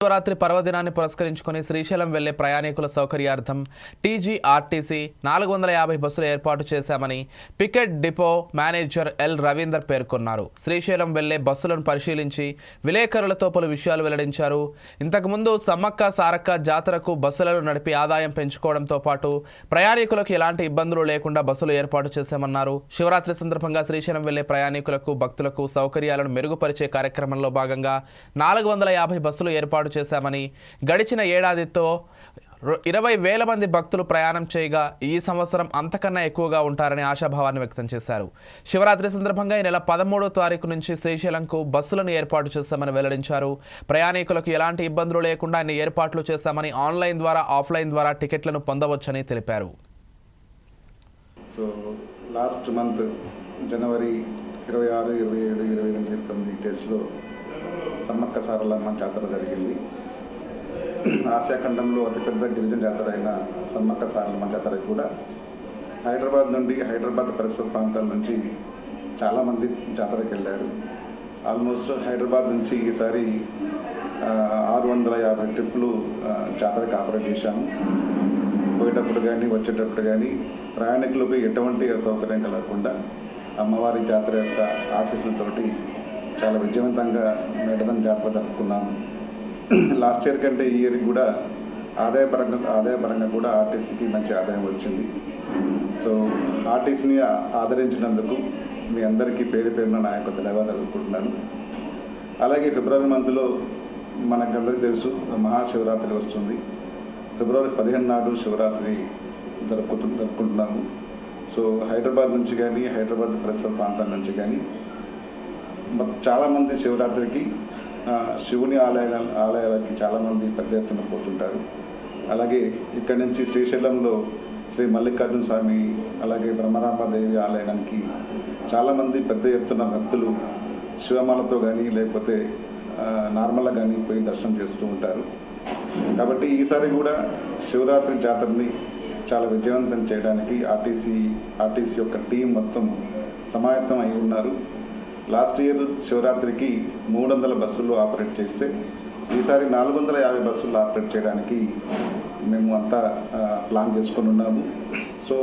శివరాత్రి పర్వదినాన్ని పురస్కరించుకుని శ్రీశైలం వెళ్లే ప్రయాణికుల సౌకర్యార్థం టీజీఆర్టీసీ 450 బస్సులు ఏర్పాటు చేశామని Picket depot manager L Ravinder పేర్కొన్నారు. శ్రీశైలం వెళ్లే బస్సులను పరిశీలించి విలేకరులతో పలు విషయాలు వెల్లడించారు. ఇంతకుముందు సమ్మక్క సారక్క జాతరకు బస్సులను నడిపి ఆదాయం పెంచుకోవడంతో పాటు ప్రయాణికులకు ఎలాంటి ఇబ్బందులు లేకుండా బస్సులు ఏర్పాటు చేశామన్నారు. శివరాత్రి సందర్భంగా శ్రీశైలం వెళ్లే ప్రయాణికులకు భక్తులకు సౌకర్యాలను మెరుగుపరిచే కార్యక్రమంలో భాగంగా 450 బస్సులు ఏర్పాటు చేశామని, గడిచిన ఏడాదితో 20,000 మంది భక్తులు ప్రయాణం చేయగా ఈ సంవత్సరం అంతకన్నా ఎక్కువగా ఉంటారని ఆశాభావాన్ని వ్యక్తం చేశారు. శివరాత్రి సందర్భంగా ఈ నెల 13వ తారీఖు నుంచి శ్రీశైలంకు బస్సులను ఏర్పాటు చేశామని వెల్లడించారు. ప్రయాణికులకు ఎలాంటి ఇబ్బందులు లేకుండా అన్ని ఏర్పాట్లు చేశామని, ఆన్లైన్ ద్వారా ఆఫ్లైన్ ద్వారా టికెట్లను పొందవచ్చని తెలిపారు. లాస్ట్ మంత్ జనవరి 26, 27, 28 డేస్లో సమ్మక్క సారలమ్మ జాతర జరిగింది. ఆసియాఖండంలో అతిపెద్ద గిరిజన జాతర అయిన సమ్మక్క సారలమ్మ జాతరకు కూడా హైదరాబాద్ పరిసర ప్రాంతాల నుంచి చాలామంది జాతరకు వెళ్ళారు. ఆల్మోస్ట్ హైదరాబాద్ నుంచి ఈసారి 650 ట్రిప్పులు జాతరకు ఆపరేట్ చేశాము. పోయేటప్పుడు కానీ వచ్చేటప్పుడు కానీ ప్రయాణికులకు ఎటువంటి అసౌకర్యం కలగకుండా అమ్మవారి జాతర యొక్క ఆశీస్సులతోటి చాలా విజయవంతంగా మేడనం జాతర జరుపుకున్నాము. లాస్ట్ ఇయర్ కంటే ఈ ఇయర్కి కూడా ఆదాయపరంగా కూడా ఆర్టీసీకి మంచి ఆదాయం వచ్చింది. సో ఆర్టీసీని ఆదరించినందుకు మీ అందరికీ పేరు పేరున నా యొక్క ధన్యవాదాలు అనుకుంటున్నాను. అలాగే ఫిబ్రవరి మంత్లో మనకందరికీ తెలుసు మహాశివరాత్రి వస్తుంది. ఫిబ్రవరి 15 నాడు శివరాత్రి జరుపుకుంటున్నాము. సో హైదరాబాద్ నుంచి కానీ హైదరాబాద్ పరిసర ప్రాంతాల నుంచి కానీ చాలామంది శివరాత్రికి శివుని ఆలయాలకి చాలామంది పెద్ద ఎత్తున పోతుంటారు. అలాగే ఇక్కడి నుంచి శ్రీశైలంలో శ్రీ మల్లికార్జున స్వామి అలాగే బ్రహ్మరాంబాదేవి ఆలయానికి చాలామంది పెద్ద ఎత్తున భక్తులు శివమాలతో కానీ లేకపోతే నార్మల్గా కానీ పోయి దర్శనం చేస్తూ ఉంటారు. కాబట్టి ఈసారి కూడా శివరాత్రి జాతరని చాలా విజయవంతం చేయడానికి ఆర్టీసీ యొక్క టీం మొత్తం సమాయత్తం అయి ఉన్నారు. లాస్ట్ ఇయర్ శివరాత్రికి 300 బస్సులు ఆపరేట్ చేస్తే ఈసారి 450 బస్సులు ఆపరేట్ చేయడానికి మేము అంతా ప్లాన్ చేసుకొని ఉన్నాము. సో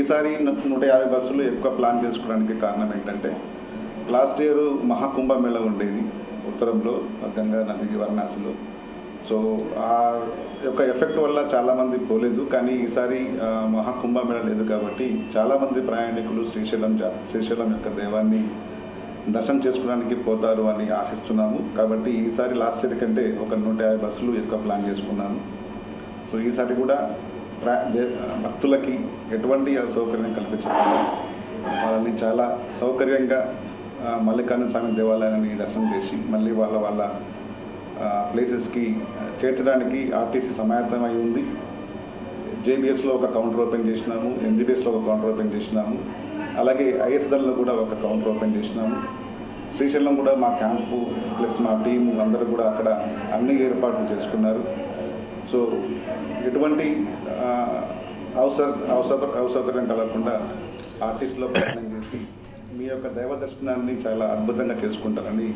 ఈసారి 150 బస్సులు ఎక్కువ ప్లాన్ చేసుకోవడానికి కారణం ఏంటంటే లాస్ట్ ఇయర్ మహాకుంభమేళ ఉండేది ఉత్తరంలో గంగా నదికి వారణాసిలో. సో ఆ యొక్క ఎఫెక్ట్ వల్ల చాలామంది పోలేదు. కానీ ఈసారి మహాకుంభమేళ లేదు కాబట్టి చాలామంది ప్రయాణికులు శ్రీశైలం యొక్క దేవాన్ని దర్శనం చేసుకోవడానికి పోతారు అని ఆశిస్తున్నాము. కాబట్టి ఈసారి లాస్ట్ ఇయర్ కంటే ఒక 150 బస్సులు ఎక్కువ ప్లాన్ చేసుకున్నాము. సో ఈసారి కూడా భక్తులకి ఎటువంటి అసౌకర్యం కల్పించకుండా వాళ్ళని చాలా సౌకర్యంగా మల్లికార్జున స్వామి దేవాలయాన్ని దర్శనం చేసి మళ్ళీ వాళ్ళ ప్లేసెస్కి చేర్చడానికి ఆర్టీసీ సమాయత్తమై ఉంది. జేబీఎస్లో ఒక కౌంటర్ ఓపెన్ చేసినాము, ఎన్జీబీఎస్లో ఒక కౌంటర్ ఓపెన్ చేసినాము, అలాగే ఐఎస్ఎల్లో కూడా ఒక కౌంటర్ ఓపెన్ చేసినాము. శ్రీశైలం కూడా మా క్యాంపు ప్లస్ మా టీము అందరూ కూడా అక్కడ అన్ని ఏర్పాట్లు చేసుకున్నారు. సో ఎటువంటి అసౌకర్యం కలగకుండా ఆర్టీసీలో ప్రయత్నం చేసి మీ యొక్క దైవ దర్శనాన్ని చాలా అద్భుతంగా చేసుకుంటారని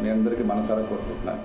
మీ అందరికీ మనసారా కోరుకుంటున్నాను.